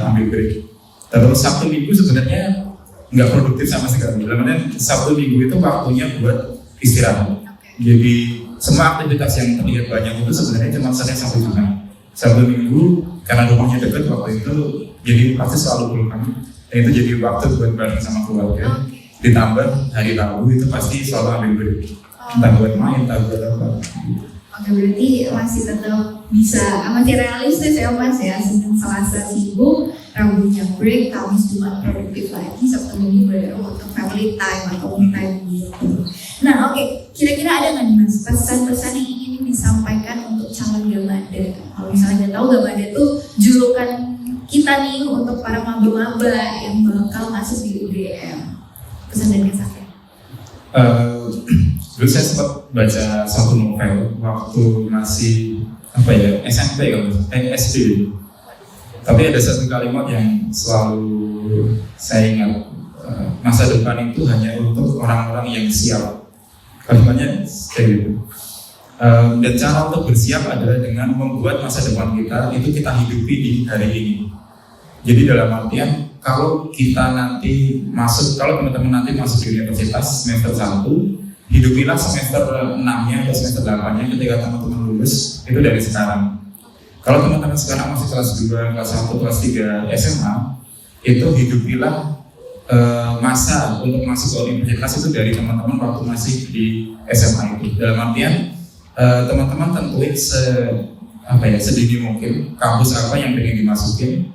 ambil break. Terus Sabtu Minggu sebenarnya nggak produktif sama sekali. Namanya Sabtu Minggu itu waktunya buat istirahat. Jadi semua aktivitas yang terlihat banyak itu sebenarnya cuma Senin sampai Jumat. Sabtu Minggu karena rumahnya dekat waktu itu, jadi pasti selalu pulang. Dan itu jadi waktu buat bareng sama keluarga. Ditambah hari Rabu itu pasti selalu ambil break. Entah buat main, entah buat apa. Oke, berarti masih tetap bisa, masih realistis ya Mas ya. Senin Selasa sibuk, Rabunya break, Kamis Jumat produktif lagi, Sabtu Minggu baru untuk family time atau me time gitu. Nah oke, kira-kira ada nggak nih Mas pesan-pesan yang ingin disampaikan untuk calon Gamada? Kalau misalnya nggak tahu, Gamada tuh julukan kita nih untuk para maba-maba yang bakal masuk di UGM. Pesan dan kesannya. Dulu saya sempat baca satu novel waktu masih SMP SD. Tapi ada satu kalimat yang selalu saya ingat, masa depan itu hanya untuk orang-orang yang siap. Kalimatnya kayak gitu. Dan cara untuk bersiap adalah dengan membuat masa depan kita itu kita hidupi di hari ini. Jadi dalam artian kalau kita nanti kalau teman-teman nanti masuk di universitas semester 1, hidupilah semester 6-nya atau semester 8-nya ketika teman-teman lulus itu dari sekarang. Kalau teman-teman sekarang masih kelas 2, kelas 1, kelas 3 SMA, itu hidupilah masa untuk masuk ke universitas itu dari teman-teman waktu masih di SMA itu. Dalam artian teman-teman tentuin sedini mungkin kampus apa yang pengen dimasukin,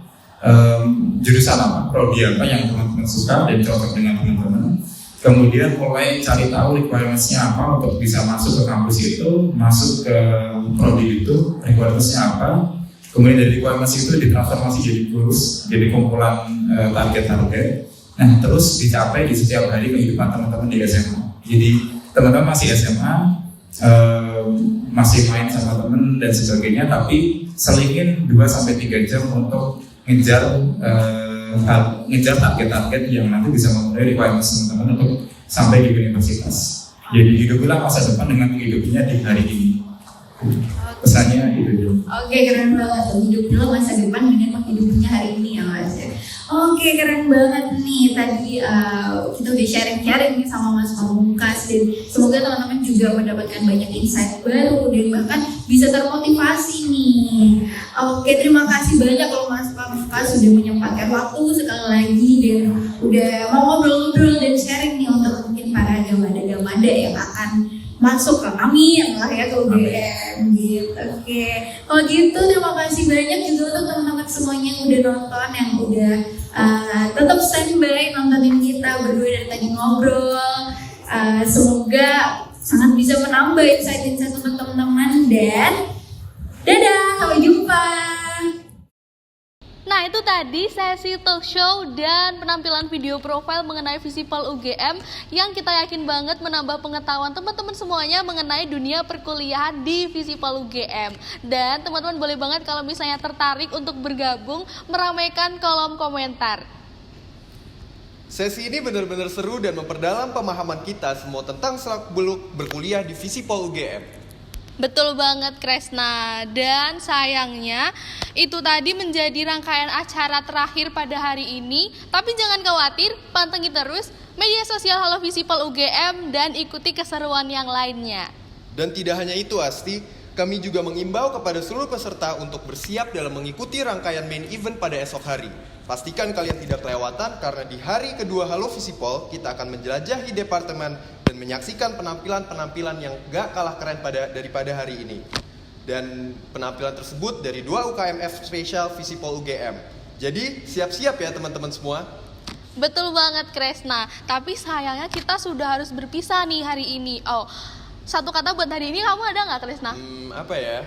jurusan apa, prodi apa yang teman-teman suka dan cocok dengan teman-teman. Kemudian mulai cari tahu requirements-nya apa untuk bisa masuk ke kampus itu, masuk ke prodi itu, requirements-nya apa. Kemudian dari requirements itu ditransformasi jadi goals, jadi kumpulan target-target. Nah, terus dicapai di setiap hari kehidupan teman-teman di SMA. Jadi teman-teman masih SMA, masih main sama teman dan sebagainya, tapi selingin 2-3 jam untuk ngejar target-target yang nanti bisa memenuhi requirements teman-teman untuk sampai di universitas. Jadi hidupilah masa depan dengan hidupnya di hari ini. Pesannya itu ya. Oke, keren banget. Hidupilah masa depan dengan menghidupinya hari ini ya Mas. Oke, keren banget nih. Tadi kita udah sharing-sharing nih sama Mas Pamungkas, dan semoga teman-teman juga mendapatkan banyak insight baru dan bahkan bisa termotivasi nih. Oke, terima kasih banyak kalau Mas Pamungkas sudah menyempatkan waktu sekali lagi dan udah mau ngobrol-ngobrol dan sharing nih untuk mungkin para gamada-gamada yang akan masuk ke amin lah ya ke UGM gitu. Oke, kalau gitu terima kasih banyak juga untuk teman-teman semuanya yang udah nonton, yang udah tetap standby nontonin kita berdua dari tadi ngobrol. Semoga sangat bisa menambah insight-insight teman-teman dan dadah, sampai jumpa. Nah, itu tadi sesi talk show dan penampilan video profile mengenai Visipol UGM yang kita yakin banget menambah pengetahuan teman-teman semuanya mengenai dunia perkuliahan di Visipol UGM. Dan teman-teman boleh banget kalau misalnya tertarik untuk bergabung meramaikan kolom komentar. Sesi ini benar-benar seru dan memperdalam pemahaman kita semua tentang seluk-beluk berkuliah di Visipol UGM. Betul banget Kresna, dan sayangnya itu tadi menjadi rangkaian acara terakhir pada hari ini. Tapi jangan khawatir, pantengin terus media sosial Halo Visipol UGM dan ikuti keseruan yang lainnya. Dan tidak hanya itu Asti, kami juga mengimbau kepada seluruh peserta untuk bersiap dalam mengikuti rangkaian main event pada esok hari. Pastikan kalian tidak kelewatan karena di hari kedua Halo Visipol kita akan menjelajahi departemen dan menyaksikan penampilan-penampilan yang gak kalah keren daripada hari ini. Dan penampilan tersebut dari 2 UKMF spesial Visipol UGM. Jadi siap-siap ya teman-teman semua. Betul banget Kresna, tapi sayangnya kita sudah harus berpisah nih hari ini. Oh, satu kata buat hari ini kamu ada nggak Kresna? Apa ya?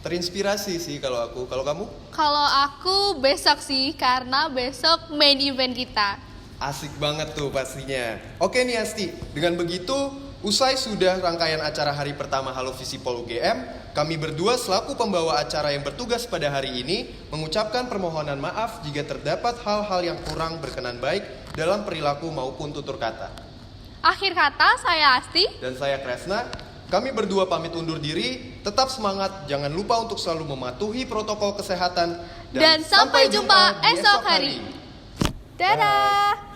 Terinspirasi sih kalau aku. Kalau kamu? Kalau aku besok sih, karena besok main event kita. Asik banget tuh pastinya. Oke nih Asti, dengan begitu usai sudah rangkaian acara hari pertama Halo Visipol UGM, kami berdua selaku pembawa acara yang bertugas pada hari ini mengucapkan permohonan maaf jika terdapat hal-hal yang kurang berkenan baik dalam perilaku maupun tutur kata. Akhir kata, saya Asti dan saya Kresna. Kami berdua pamit undur diri, tetap semangat, jangan lupa untuk selalu mematuhi protokol kesehatan, dan sampai jumpa esok hari. Dadah!